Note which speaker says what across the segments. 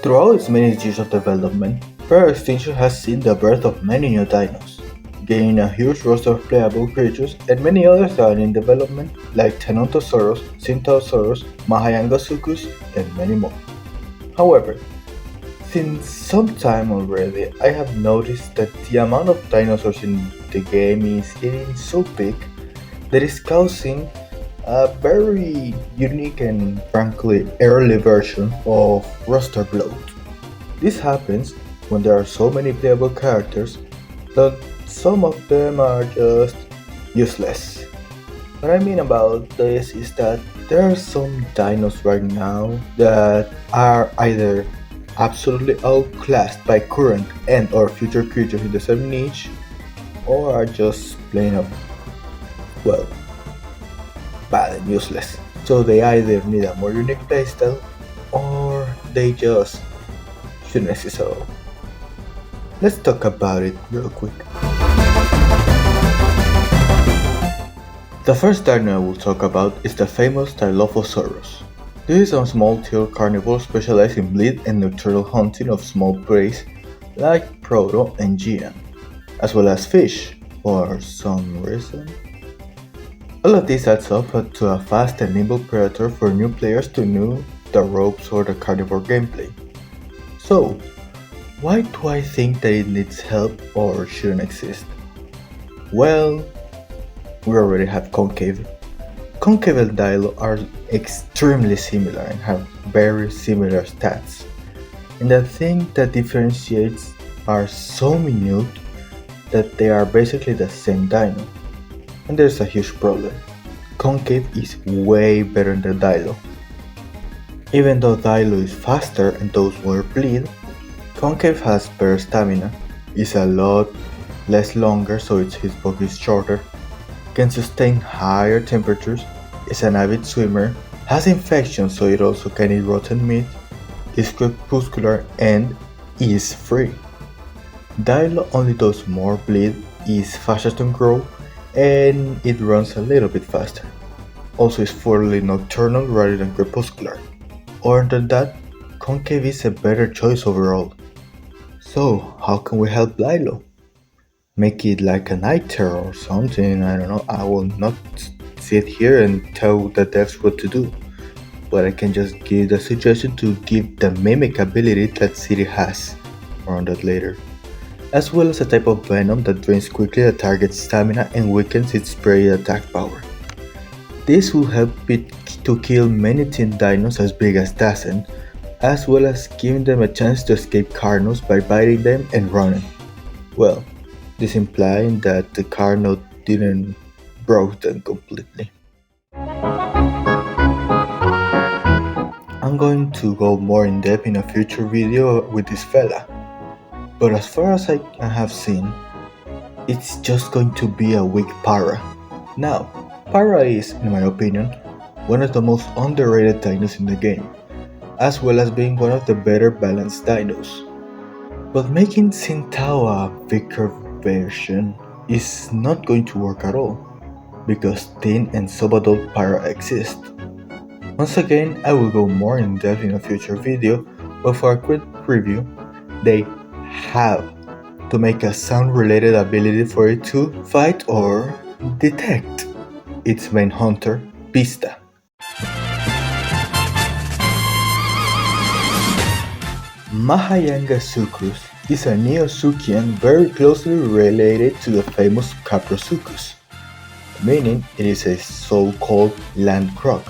Speaker 1: Throughout its many years of development, Extinction has seen the birth of many new dinos, gaining a huge roster of playable creatures, and many others are in development like Tenontosaurus, Synthosaurus, Mahayanga, and many more. However, since some time already, I have noticed that the amount of dinosaurs in the game is getting so big that it's causing a very unique and frankly early version of roster bloat. This happens when there are so many playable characters that some of them are just useless. What I mean about this is that there are some dinos right now that are either absolutely outclassed by current and or future creatures in the same niche, or are just plain up, well, bad and useless. So they either need a more unique playstyle, or they just shouldn't exist at all. Let's talk about it real quick. The first dino I will talk about is the famous Dilophosaurus. This is a small-tailed carnivore specialized in bleed and nocturnal hunting of small prey like proto and giant, as well as fish, for some reason. All of this adds up to a fast and nimble predator for new players to know the ropes or the carnivore gameplay. So, why do I think that it needs help or shouldn't exist? Well, we already have concave. Concave and Dilo are extremely similar and have very similar stats. And the thing that differentiates are so minute that they are basically the same dino. And there's a huge problem. Concave is way better than Dilo. Even though Dilo is faster and does more bleed, Concave has better stamina, is a lot less longer so its hitbox is shorter, can sustain higher temperatures, is an avid swimmer, has infection so it also can eat rotten meat, is crepuscular and is free. Dilo only does more bleed, is faster to grow, and it runs a little bit faster. Also is fully nocturnal rather than crepuscular. Other than that, Concave is a better choice overall. So how can we help Dilo? Make it like a night terror or something, I don't know. I will not sit here and tell the devs what to do, but I can just give the suggestion to give the mimic ability that City has, more on that later, as well as a type of venom that drains quickly the target's stamina and weakens its prey attack power. This will help it to kill many teen dinos as big as Dazen, as well as giving them a chance to escape Carnos by biting them and running. Well, this implying that the Carno didn't broke them completely. I'm going to go more in depth in a future video with this fella, but as far as I have seen, it's just going to be a weak Para. Now, Para is, in my opinion, one of the most underrated dinos in the game, as well as being one of the better balanced dinos. But making Sintao a weaker version is not going to work at all, because teen and sub-adult Para exist. Once again, I will go more in depth in a future video, but for a quick review, they have to make a sound related ability for it to fight or detect its main hunter, Pista. Mahayanga is a Neosuchian very closely related to the famous Caprosuchus, meaning it is a so-called land croc,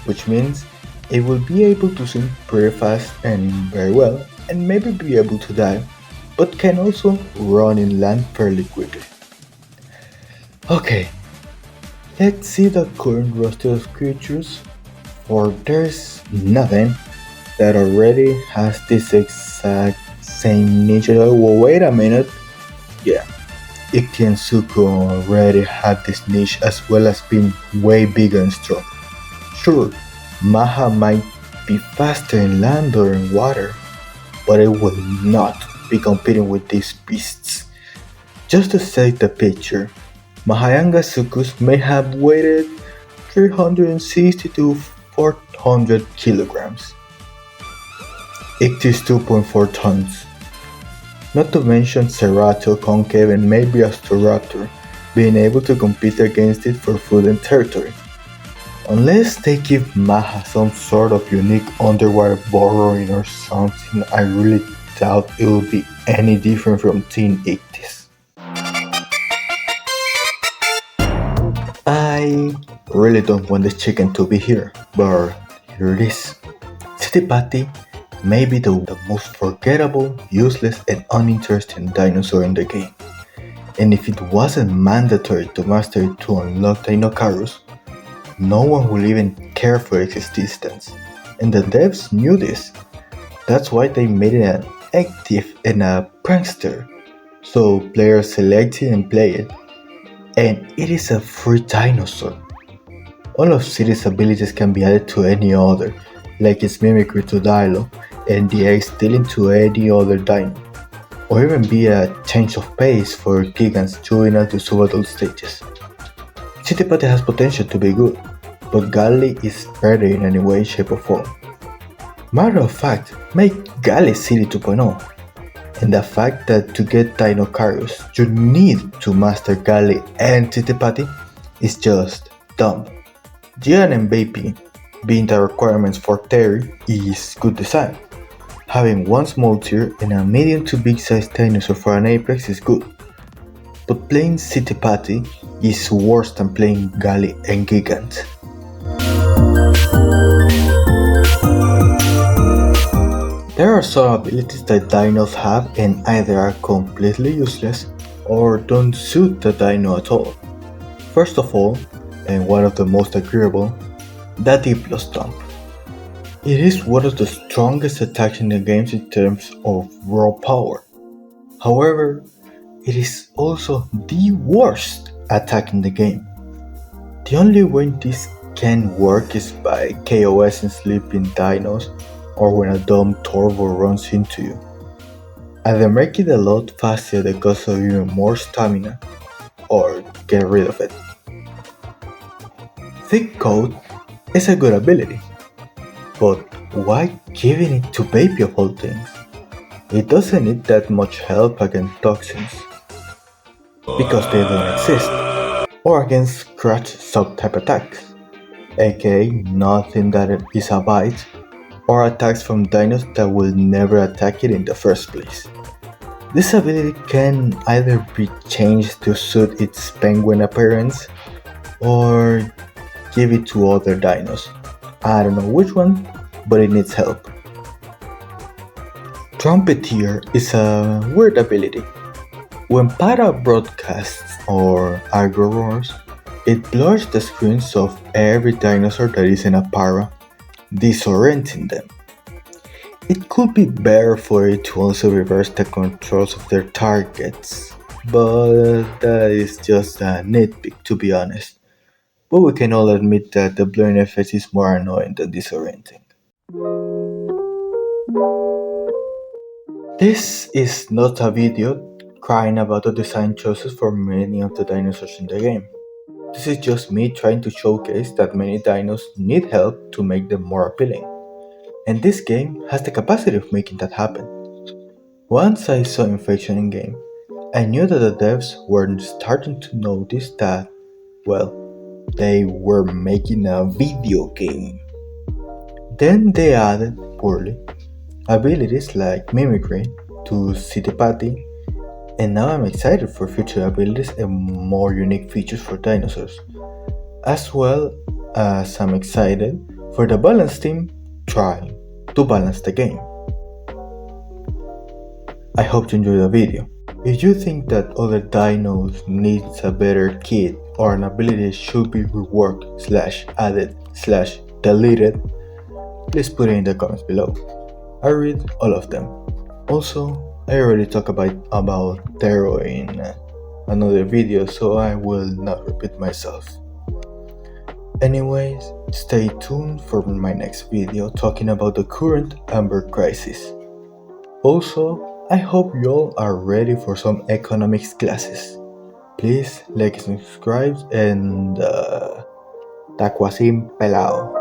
Speaker 1: which means it will be able to swim pretty fast and very well, and maybe be able to dive, but can also run inland fairly quickly. Okay, let's see the current roster of creatures, for there's nothing that already has this exact same niche. Well, wait a minute. Yeah, Ikki and Suku already had this niche as well as being way bigger and strong. Sure, Maha might be faster in land or in water, but it will not be competing with these beasts. Just to set the picture, Mahayanga Sukus may have weighed 360 to 400 kilograms. Ichthys 2.4 tons. Not to mention Ceratops, Concave, and maybe Astoraptor being able to compete against it for food and territory. Unless they give Maha some sort of unique underwater burrowing or something, I really doubt it will be any different from Teen Ichthys. I really don't want the chicken to be here, but here it is. Citipati may be the most forgettable, useless, and uninteresting dinosaur in the game. And if it wasn't mandatory to master it to unlock Dinocarus, no one will even care for its existence. And the devs knew this. That's why they made it an active and a prankster. So players select it and play it. And it is a free dinosaur. All of City's abilities can be added to any other, like its mimicry to Dilo, and the egg stealing to any other dino, or even be a change of pace for Gigan's juvenile to subadult stages. Citipati has potential to be good, but Gali is better in any way, shape or form. Matter of fact, make Gali City 2.0, and the fact that to get Dinocarus you need to master Gali and Citipati is just dumb. Gian and Vaping being the requirements for Terry is good design. Having one small tier and a medium to big sized dinosaur for an apex is good. But playing Citipati is worse than playing Gali and Gigant. There are some abilities that dinos have and either are completely useless or don't suit the dino at all. First of all, and one of the most agreeable, the Diplo Stomp. It is one of the strongest attacks in the game in terms of raw power. However, it is also the worst attack in the game. The only way this can work is by KOS and sleeping dinos or when a dumb turbo runs into you. Either make it a lot faster at the cost of even more stamina, or get rid of it. Thick Coat is a good ability, but why giving it to Baby of all things? It doesn't need that much help against toxins, because they don't exist, or against scratch sub-type attacks, aka nothing that is a bite, or attacks from dinos that will never attack it in the first place. This ability can either be changed to suit its penguin appearance, or give it to other dinos. I don't know which one, but it needs help. Trumpeteer is a weird ability. When Para broadcasts or Argo roars, it blurs the screens of every dinosaur that isn't a Para, disorienting them. It could be better for it to also reverse the controls of their targets, but that is just a nitpick to be honest. But we can all admit that the blurring effect is more annoying than disorienting. This is not a video crying about the design choices for many of the dinosaurs in the game. This is just me trying to showcase that many dinos need help to make them more appealing. And this game has the capacity of making that happen. Once I saw Infection in game, I knew that the devs were starting to notice that, well, they were making a video game. Then they added, poorly, abilities like Mimicry to Citipati, and now I'm excited for future abilities and more unique features for dinosaurs. As well as I'm excited for the balance team trying to balance the game. I hope you enjoyed the video. If you think that other dinos needs a better kit or an ability should be reworked /added /deleted, please put it in the comments below. I read all of them. Also, I already talked about Tero in another video, so I will not repeat myself. Anyways, stay tuned for my next video talking about the current Amber crisis. Also, I hope y'all are ready for some economics classes. Please like and subscribe and Tacuacín pelao.